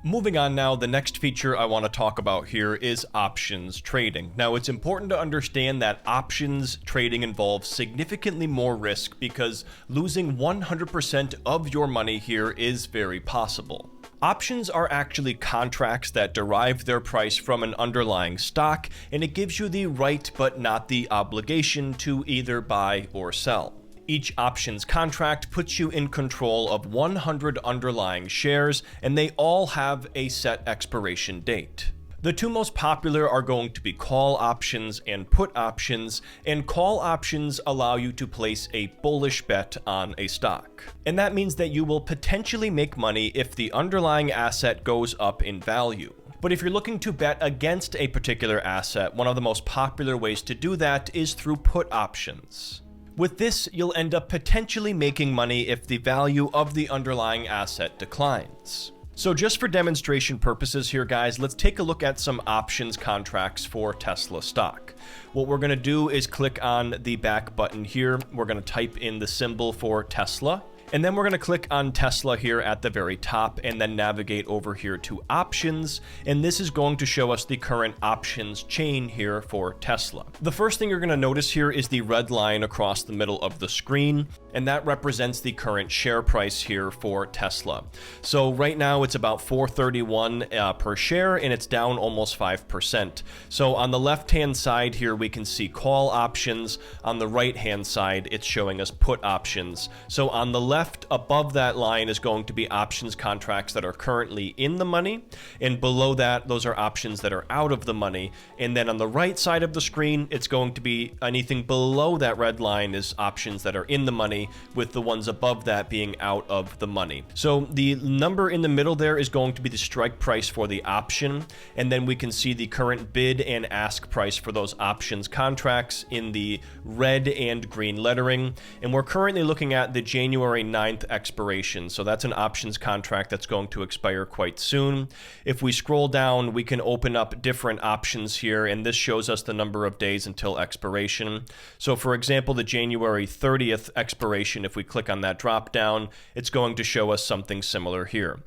Moving on now, the next feature I want to talk about here is options trading. Now, it's important to understand that options trading involves significantly more risk because losing 100% of your money here is very possible. Options are actually contracts that derive their price from an underlying stock, and it gives you the right but not the obligation to either buy or sell. Each options contract puts you in control of 100 underlying shares, and they all have a set expiration date. The two most popular are going to be call options and put options, and call options allow you to place a bullish bet on a stock. And that means that you will potentially make money if the underlying asset goes up in value. But if you're looking to bet against a particular asset, one of the most popular ways to do that is through put options. With this, you'll end up potentially making money if the value of the underlying asset declines. So just for demonstration purposes here, guys, let's take a look at some options contracts for Tesla stock. What we're going to do is click on the back button here. We're going to type in the symbol for Tesla. And then we're going to click on Tesla here at the very top and then navigate over here to options. And this is going to show us the current options chain here for Tesla. The first thing you're going to notice here is the red line across the middle of the screen, and that represents the current share price here for Tesla. So right now it's about $4.31 per share, and it's down almost 5%. So on the left-hand side here, we can see call options. On the right-hand side, it's showing us put options. So on the left above that line is going to be options contracts that are currently in the money, and below that, those are options that are out of the money. And then on the right side of the screen, it's going to be anything below that red line is options that are in the money, with the ones above that being out of the money. So the number in the middle there is going to be the strike price for the option, and then we can see the current bid and ask price for those options contracts in the red and green lettering. And we're currently looking at the January 9th expiration. So that's an options contract that's going to expire quite soon. If we scroll down, we can open up different options here, and this shows us the number of days until expiration. So for example, the January 30th expiration, if we click on that drop down, it's going to show us something similar here.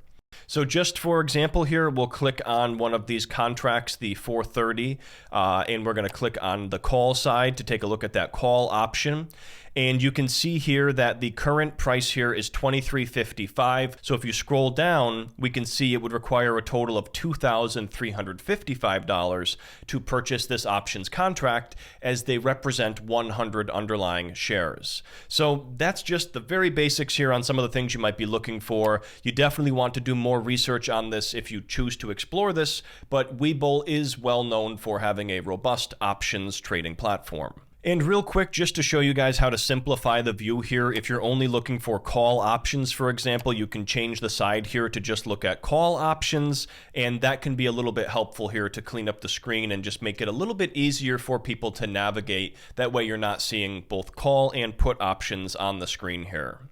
So just for example here, we'll click on one of these contracts, the 430, and we're going to click on the call side to take a look at that call option. And you can see here that the current price here is $23.55. So if you scroll down, we can see it would require a total of $2,355 to purchase this options contract, as they represent 100 underlying shares. So that's just the very basics here on some of the things you might be looking for. You definitely want to do more research on this if you choose to explore this, but Webull is well known for having a robust options trading platform. And real quick, just to show you guys how to simplify the view here, if you're only looking for call options, for example, you can change the side here to just look at call options, and that can be a little bit helpful here to clean up the screen and just make it a little bit easier for people to navigate. That way you're not seeing both call and put options on the screen here.